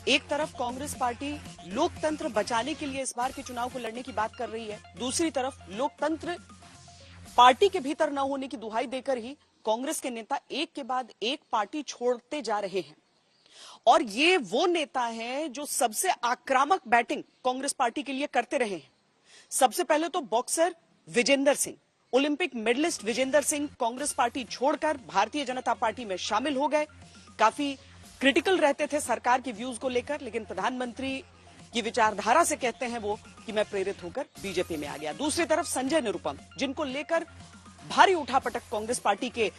एक तरफ कांग्रेस पार्टी लोकतंत्र बचाने के लिए इस बार के चुनाव को लड़ने की बात कर रही है, दूसरी तरफ लोकतंत्र पार्टी के भीतर न होने की दुहाई देकर ही कांग्रेस के नेता एक के बाद एक पार्टी छोड़ते जा रहे हैं। और ये वो नेता हैं जो सबसे आक्रामक बैटिंग कांग्रेस पार्टी के लिए करते रहे हैं। सबसे पहले तो boxer Vijender Singh, Olympic medalist Vijender Singh Congress party छोड़कर भारतीय जनता पार्टी में शामिल हो गए। काफी क्रिटिकल रहते थे सरकार के व्यूज को लेकर, लेकिन प्रधानमंत्री की विचारधारा से कहते हैं वो कि मैं प्रेरित होकर बीजेपी में आ गया। दूसरी तरफ संजय निरुपम, जिनको लेकर भारी उठापटक कांग्रेस पार्टी के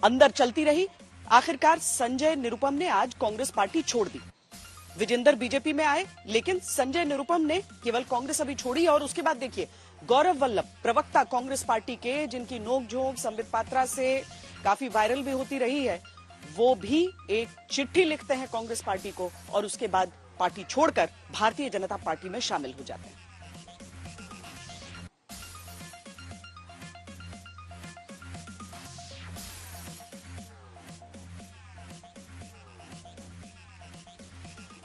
अंदर चलती रही, आखिरकार संजय निरुपम ने आज कांग्रेस पार्टी छोड़ दी। विजेंदर बीजेपी में आए, लेकिन संजय निरुपम ने केवल कांग्रेस अभी छोड़ी। और उसके बाद देखिए, गौरव वल्लभ, प्रवक्ता कांग्रेस पार्टी के, जिनकी नोकझोंक संबित पात्रा से काफी वायरल भी होती रही है, वो भी एक चिट्ठी लिखते हैं कांग्रेस पार्टी को और उसके बाद पार्टी छोड़कर भारतीय जनता पार्टी में शामिल हो जाते हैं।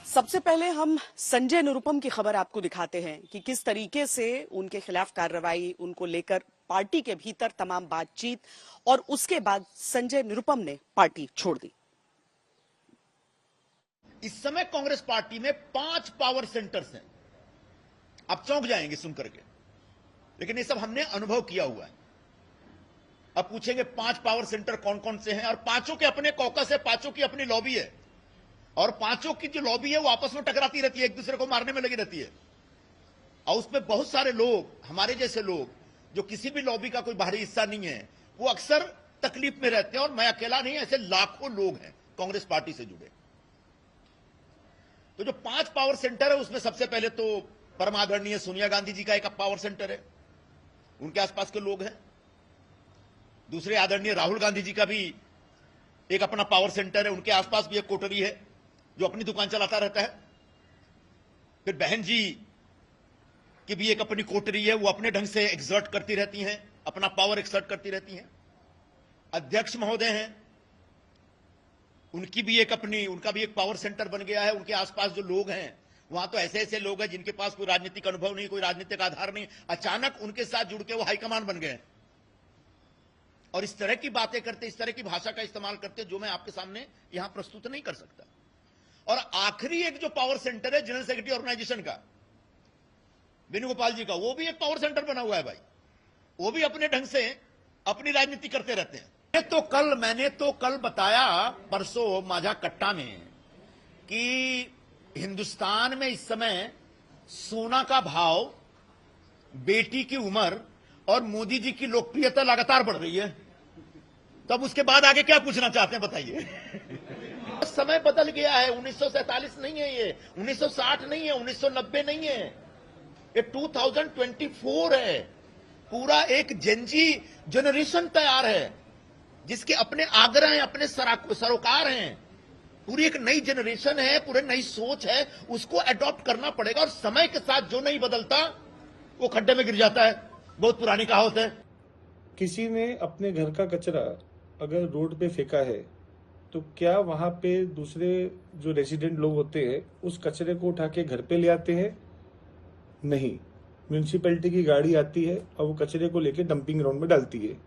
सबसे पहले हम संजय निरुपम की खबर आपको दिखाते हैं कि किस तरीके से उनके खिलाफ कार्रवाई, उनको लेकर पार्टी के भीतर तमाम बातचीत, और उसके बाद संजय निरुपम ने पार्टी छोड़ दी। इस समय कांग्रेस पार्टी में 5 पावर सेंटर्स हैं। आप चौंक जाएंगे सुन करके, लेकिन ये सब हमने अनुभव किया हुआ है। अब पूछेंगे 5 पावर सेंटर कौन कौन से हैं, और पांचों के अपने कॉकस है, पांचों की अपनी लॉबी है, और पांचों की जो लॉबी है वो आपस में टकराती रहती है, एक दूसरे को मारने में लगी रहती है। और उसमें बहुत सारे लोग, हमारे जैसे लोग जो किसी भी लॉबी का कोई बाहरी हिस्सा नहीं है, वो अक्सर तकलीफ में रहते हैं। और मैं अकेला नहीं, ऐसे लाखों लोग हैं कांग्रेस पार्टी से जुड़े। तो जो 5 पावर सेंटर है, उसमें सबसे पहले तो परम आदरणीय सोनिया गांधी जी का एक पावर सेंटर है, उनके आसपास के लोग हैं। दूसरे आदरणीय राहुल गांधी जी का भी एक अपना पावर सेंटर है, उनके आसपास भी एक कोठरी है जो अपनी दुकान चलाता रहता है। फिर बहन जी की भी एक अपनी कोठरी है, वो अपने ढंग से एक्सर्ट करती रहती हैं, अपना पावर एक्सर्ट करती रहती हैं। अध्यक्ष महोदय हैं, उनका भी एक पावर सेंटर बन गया है। उनके आसपास जो लोग हैं, वहां तो ऐसे ऐसे लोग हैं जिनके पास कोई राजनीतिक अनुभव नहीं, कोई राजनीतिक आधार नहीं, अचानक उनके साथ जुड़ के वो हाईकमान बन गए और इस तरह की बातें करते, इस तरह की भाषा का इस्तेमाल करते जो मैं आपके सामने यहां प्रस्तुत नहीं कर सकता। और आखिरी एक जो पावर सेंटर है जनरल सेक्रेटरी ऑर्गेनाइजेशन का, वेणुगोपाल जी का, वो भी एक पावर सेंटर बना हुआ है भाई। वो भी अपने ढंग से अपनी राजनीति करते रहते हैं। मैंने तो कल बताया, परसों माझा कट्टा में, कि हिंदुस्तान में इस समय सोना का भाव, बेटी की उम्र और मोदी जी की लोकप्रियता लगातार बढ़ रही है। तब उसके बाद आगे क्या पूछना चाहते हैं बताइए। समय बदल गया है, 1947 नहीं है ये, 1960 नहीं है, 1990 नहीं है, ये 2024 है। पूरा एक जेनजी जनरेशन तैयार है, जिसके अपने आग्रह हैं, अपने सरोकार हैं। पूरी एक नई जनरेशन है, पूरी नई सोच है, उसको अडॉप्ट करना पड़ेगा। और समय के साथ जो नहीं बदलता वो खड्डे में गिर जाता है। बहुत पुरानी कहावत है। किसी ने अपने घर का कचरा अगर रोड पे फेंका है, तो क्या वहां पे दूसरे जो रेजिडेंट लोग होते हैं उस कचरे को उठा के घर पे ले आते हैं? नहीं, म्यूनिसिपैलिटी की गाड़ी आती है और वो कचरे को लेके डंपिंग ग्राउंड में डालती है।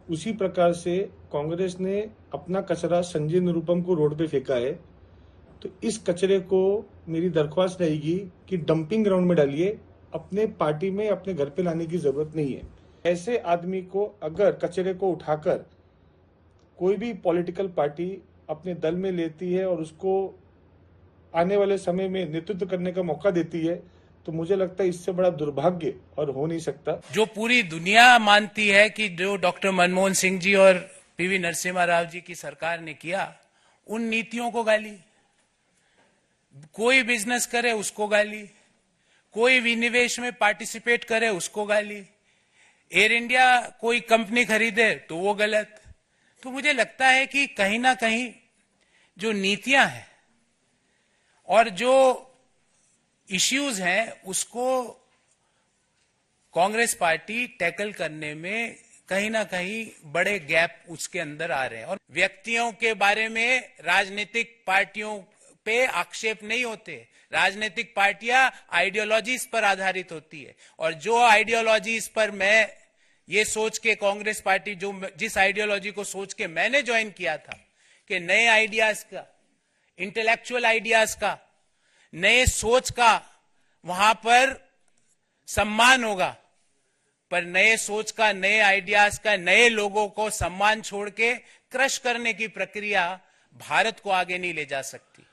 उसी प्रकार से कांग्रेस ने अपना कचरा संजय निरुपम को रोड पे फेंका है, तो इस कचरे को मेरी दरख्वास्त रहेगी कि डंपिंग ग्राउंड में डालिए, अपने पार्टी में, अपने घर पे लाने की जरूरत नहीं है। ऐसे आदमी को अगर कचरे को उठाकर कोई भी पॉलिटिकल पार्टी अपने दल में लेती है और उसको आने वाले समय में नेतृत्व करने का मौका देती है, तो मुझे लगता है इससे बड़ा दुर्भाग्य और हो नहीं सकता। जो पूरी दुनिया मानती है कि जो डॉक्टर मनमोहन सिंह जी और पीवी नरसिम्हा राव जी की सरकार ने किया, उन नीतियों को गाली। कोई बिजनेस करे उसको गाली, कोई विनिवेश में पार्टिसिपेट करे उसको गाली, एयर इंडिया कोई कंपनी खरीदे तो वो गलत। तो मुझे लगता है कि कहीं ना कहीं जो नीतियां हैं और जो इश्यूज हैं, उसको कांग्रेस पार्टी टैकल करने में कहीं ना कहीं बड़े गैप उसके अंदर आ रहे हैं। और व्यक्तियों के बारे में राजनीतिक पार्टियों पे आक्षेप नहीं होते। राजनीतिक पार्टियां आइडियोलॉजीज पर आधारित होती है, और जो आइडियोलॉजीज पर मैं ये सोच के कांग्रेस पार्टी जिस आइडियोलॉजी को सोच के मैंने ज्वाइन किया था कि नए आइडियाज का, इंटेलेक्चुअल आइडियाज का, नए सोच का वहां पर सम्मान होगा, पर नए सोच का, नए आइडियाज का, नए लोगों को सम्मान छोड़ के क्रश करने की प्रक्रिया भारत को आगे नहीं ले जा सकती।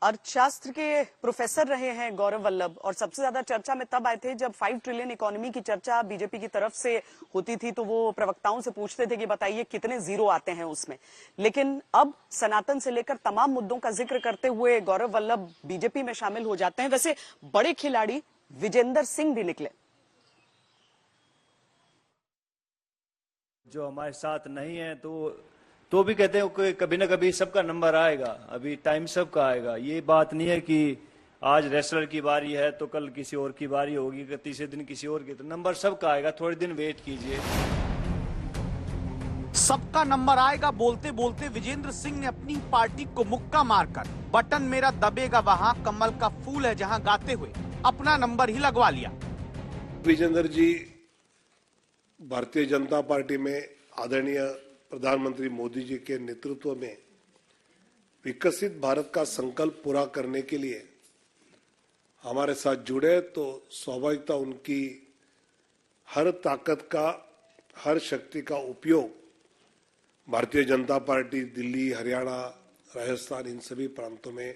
अर्थशास्त्र के प्रोफेसर रहे हैं गौरव वल्लभ, और सबसे ज्यादा चर्चा में तब आए थे जब 5 ट्रिलियन इकोनॉमी की चर्चा बीजेपी की तरफ से होती थी, तो वो प्रवक्ताओं से पूछते थे कि बताइए कितने जीरो आते हैं उसमें। लेकिन अब सनातन से लेकर तमाम मुद्दों का जिक्र करते हुए गौरव वल्लभ बीजेपी में शामिल हो जाते हैं। वैसे बड़े खिलाड़ी विजेंद्र सिंह भी निकले। जो हमारे साथ नहीं है तो भी कहते हैं कि कभी ना कभी सबका नंबर आएगा, अभी टाइम सबका आएगा। ये बात नहीं है कि आज रेसलर की बारी है तो कल किसी और की बारी होगी, कि तीसरे दिन किसी और की, तो नंबर सबका आएगा, थोड़े दिन वेट कीजिए। सबका नंबर आएगा बोलते बोलते विजेंद्र सिंह ने अपनी पार्टी को मुक्का मारकर बटन मेरा दबेगा वहां कमल का फूल है जहां गाते हुए अपना नंबर ही लगवा लिया। विजेंद्र जी भारतीय जनता पार्टी में आदरणीय प्रधानमंत्री मोदी जी के नेतृत्व में विकसित भारत का संकल्प पूरा करने के लिए हमारे साथ जुड़े, तो स्वाभाविकता उनकी हर ताकत का, हर शक्ति का उपयोग भारतीय जनता पार्टी दिल्ली, हरियाणा, राजस्थान इन सभी प्रांतों में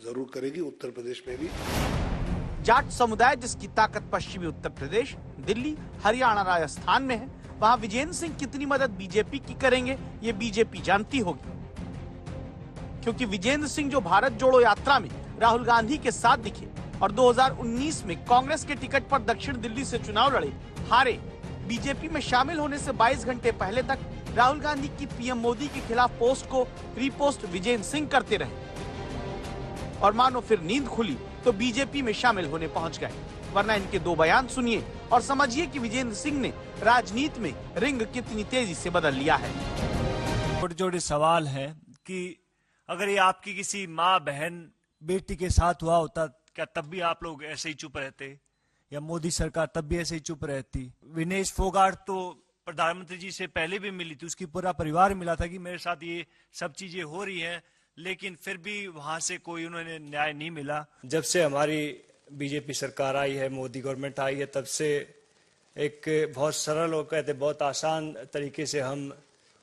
जरूर करेगी, उत्तर प्रदेश में भी। जाट समुदाय जिसकी ताकत पश्चिमी उत्तर प्रदेश, दिल्ली, हरियाणा, राजस्थान में है, वहां विजेंद्र सिंह कितनी मदद बीजेपी की करेंगे ये बीजेपी जानती होगी, क्योंकि विजेंद्र सिंह जो भारत जोड़ो यात्रा में राहुल गांधी के साथ दिखे और 2019 में कांग्रेस के टिकट पर दक्षिण दिल्ली से चुनाव लड़े, हारे, बीजेपी में शामिल होने से 22 घंटे पहले तक राहुल गांधी की पीएम मोदी के खिलाफ पोस्ट को रीपोस्ट विजेंद्र सिंह करते रहे, और मानो फिर नींद खुली तो बीजेपी में शामिल होने पहुंच गए। वरना इनके दो बयान सुनिए और समझिए कि विजेंद्र सिंह ने राजनीति में रिंग कितनी तेजी से बदल लिया है। छोटे छोटे सवाल है कि अगर ये आपकी किसी माँ, बहन, बेटी के साथ हुआ होता, क्या तब भी आप लोग ऐसे ही चुप रहते, या मोदी सरकार तब भी ऐसे ही चुप रहती? विनेश फोगाट तो प्रधानमंत्री जी से पहले भी मिली थी, उसकी पूरा परिवार मिला था कि मेरे साथ ये सब चीजें हो रही हैं, लेकिन फिर भी वहां से कोई उन्होंने न्याय नहीं मिला। जब से हमारी बीजेपी सरकार आई है, मोदी गवर्नमेंट आई है, तब से एक बहुत सरल और कहते बहुत आसान तरीके से हम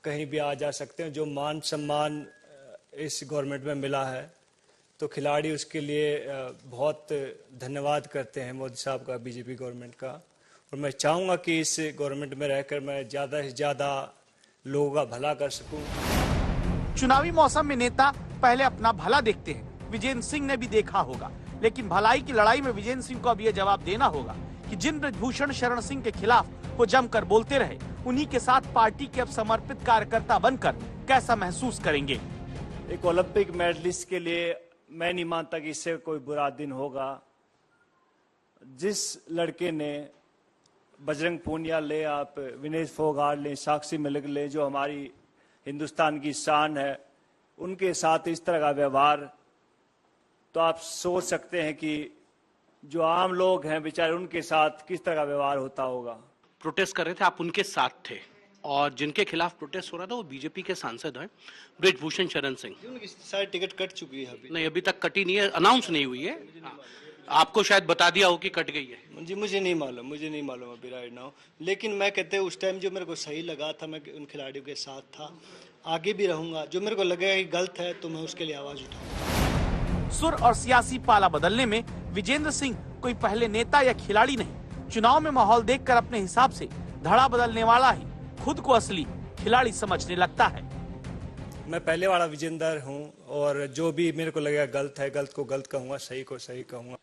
कहीं भी आ जा सकते हैं। जो मान सम्मान इस गवर्नमेंट में मिला है, तो खिलाड़ी उसके लिए बहुत धन्यवाद करते हैं मोदी साहब का, बीजेपी गवर्नमेंट का। और मैं चाहूँगा कि इस गवर्नमेंट में रहकर मैं ज़्यादा से ज़्यादा लोगों का भला कर सकूँ। चुनावी मौसम में नेता पहले अपना भला देखते हैं, विजेंद्र सिंह ने भी देखा होगा, लेकिन भलाई की लड़ाई में विजेंद्र सिंह को अब यह जवाब देना होगा कि जिन ब्रजभूषण शरण सिंह के खिलाफ वो जमकर बोलते रहे, उन्हीं के साथ पार्टी के अब समर्पित कार्यकर्ता बनकर कैसा महसूस करेंगे। एक ओलंपिक मेडलिस्ट के लिए मैं नहीं मानता कि इससे कोई बुरा दिन होगा। जिस लड़के ने बजरंग पूनिया ले, आप विनेश फोगाट ले, साक्षी मलिक ले, जो हमारी हिंदुस्तान की शान है, उनके साथ इस तरह का व्यवहार, तो आप सोच सकते हैं कि जो आम लोग हैं बेचारे, उनके साथ किस तरह का व्यवहार होता होगा। प्रोटेस्ट कर रहे थे, आप उनके साथ थे, और जिनके खिलाफ प्रोटेस्ट हो रहा था वो बीजेपी के सांसद हैं ब्रजभूषण शरण सिंह। उनकी सारी टिकट कट चुकी है अभी? नहीं, अभी तक कटी नहीं है, अनाउंस नहीं हुई है। आपको शायद बता दिया हो कि कट गई है। जी मुझे नहीं मालूम अभी राइट नाउ, लेकिन मैं कहते उस टाइम जो मेरे को सही लगा था, मैं उन खिलाड़ियों के साथ था, आगे भी रहूंगा। जो मेरे को लगेगा कि गलत है तो मैं उसके लिए आवाज उठाऊंगा। सुर और सियासी पाला बदलने में विजेंद्र सिंह कोई पहले नेता या खिलाड़ी नहीं, चुनाव में माहौल देखकर अपने हिसाब से धड़ा बदलने वाला ही खुद को असली खिलाड़ी समझने लगता है। मैं पहले वाला विजेंद्र हूं, और जो भी मेरे को लगेगा गलत है, गलत को गलत कहूंगा, सही को सही कहूंगा।